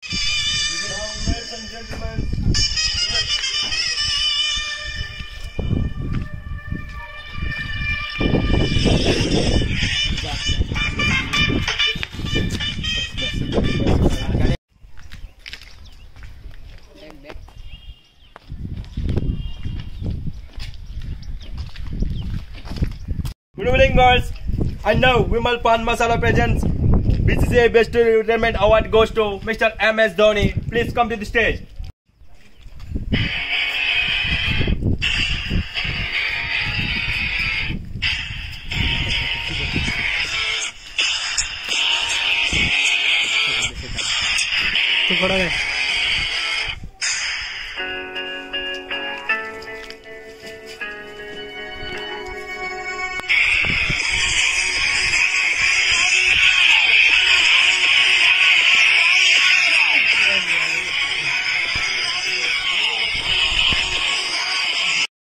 Ladies and gentlemen, good evening, girls. And now Vimal Pan Masala presents BCCI Best Retirement Award goes to Mr. MS Dhoni. Please come to the stage.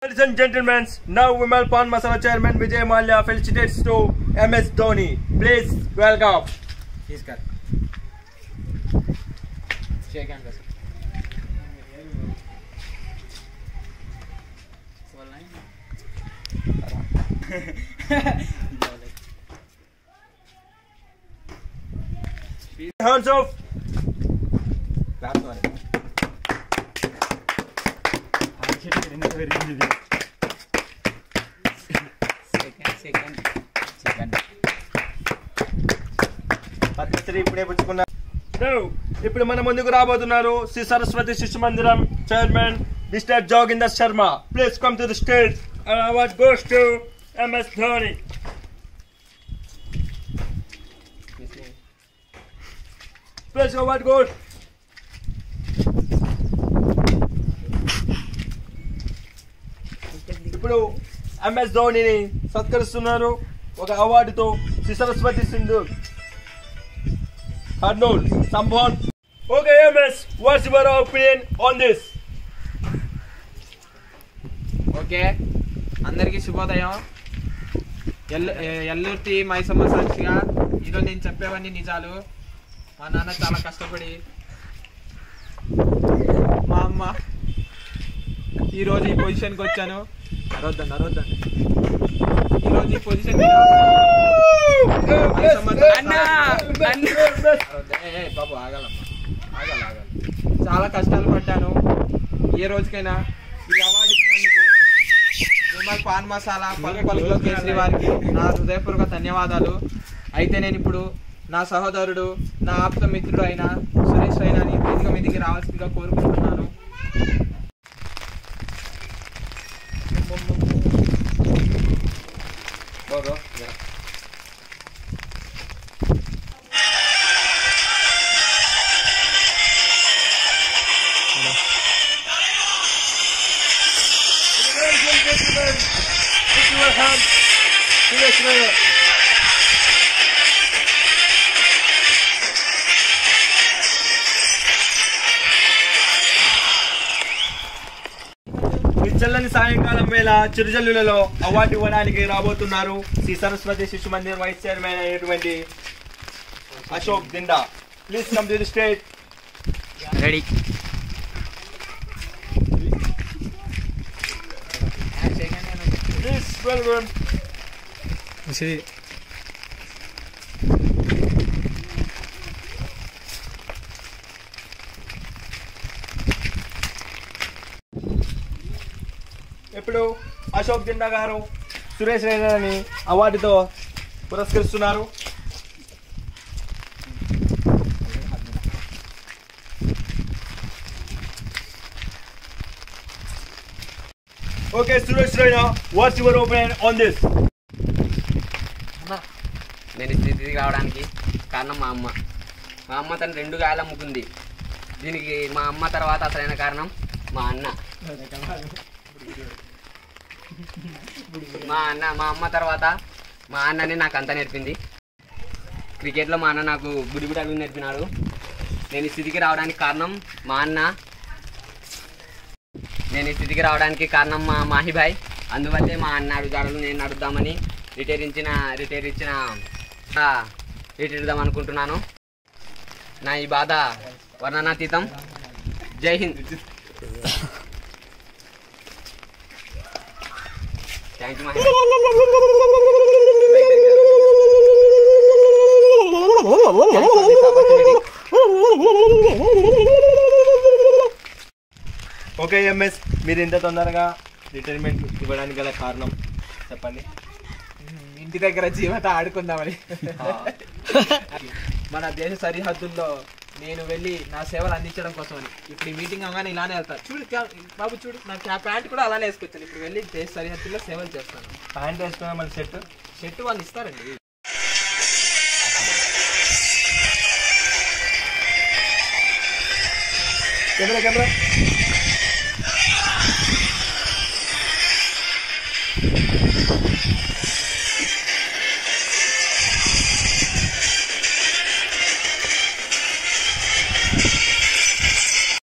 Ladies and gentlemen, now Vimal Pan Masala Chairman Vijay Mallya felicitates to MS Dhoni. Please welcome. He's got. Shake hand, sir. Hands off. ఇప్పుడు మన ముందుకు రాబోతున్నారు Shri Saraswati Shishu Mandiram chairman Mr Joginder Sharma. Please come to the stage. Award goes to MS Dhoni. Please award goes. ఇప్పుడు MS ధోనిని సత్కరిస్తున్నారు ఒక అవార్డుతో శ్రీ సరస్వతి సింధు కర్నూల్ సంభాన్. Okay MS, what's your opinion on this? Okay, అందరికీ శుభోదయం. ఎల్లుర్తి మైసమ్మ సాక్షిగా ఈరోజు నేను చెప్పేవన్నీ నిజాలు. మా నాన్న చాలా కష్టపడి మా అమ్మ ఈరోజు ఈ పొజిషన్కి వచ్చాను. అరవద్దండి ఈరోజు ఈ పొజిషన్ బాబు ఆగాలమ్మా, ఆగాలి. చాలా కష్టాలు పడ్డాను. ఏ రోజుకైనా ఈ అవార్డు ఇచ్చినందుకు విమల్ పాన్ మసాలా పలుకులో కేసరి వారికి నా హృదయపూర్వక ధన్యవాదాలు. అయితే నేను ఇప్పుడు నా సహోదరుడు, నా ఆప్త మిత్రుడు అయిన సురేష్ రైనాని వేదిక మీదికి రావాల్సిందిగా కోరుకుంటున్నాను. చల్లని సాయంకాలం వేళ చిరుజల్లులలో అవార్డు ఇవ్వడానికి రాబోతున్నారు శ్రీ సరస్వతి శిశు మందిర్ వైస్ చైర్మన్ అయినటువంటి Ashok Dinda. Please come to the stage. Ready. Please welcome. ఇప్పుడు అశోక్ దిండా గారు సురేష్ రైనాని అవార్డుతో పురస్కరిస్తున్నారు. Okay Suresh Raina, what's your opinion on this? నేను స్థితికి రావడానికి కారణం మా అమ్మ తను 2 గాయాలు అమ్ముకుంది. దీనికి మా అమ్మ తర్వాత అసలైన కారణం మా అన్న. మా అమ్మ తర్వాత మా అన్ననే నాకు అంతా నేర్పింది. క్రికెట్లో మా అన్న నాకు బుడిబుడి అడుగు నేర్పినాడు. నేను ఈ స్థితికి రావడానికి కారణం మా అన్న. నేను ఈ స్థితికి రావడానికి కారణం మా మాహిబాయ్. అందువల్లే మా అన్న అడుగుదాడులు నేను నడుద్దామని రిటైర్ ఇద్దాం అనుకుంటున్నాను. నా ఈ బాధ వర్ణనాతీతం. జై Hind. Thank you Mahesh. Okay MS, మీరు ఇంత తొందరగా రిటైర్మెంట్ ఇవ్వడానికి గల కారణం చెప్పండి. ఇంటి దగ్గర జీవిత ఆడుకుందామని. మన దేశ సరిహద్దుల్లో నేను వెళ్ళి నా సేవలు అందించడం కోసమని. ఇప్పుడు ఈ మీటింగ్ అవగానే ఇలానే వెళ్తాను. చూడు బాబు, చూడు నాకు ఆ ప్యాంట్ కూడా అలానే వేసుకొచ్చాను. ఇప్పుడు వెళ్ళి దేశ సరిహద్దుల్లో సేవలు చేస్తాను. ప్యాంట్ వేసుకున్నా మళ్ళీ షర్ట్ వాళ్ళు ఇస్తారండి. కెమెరా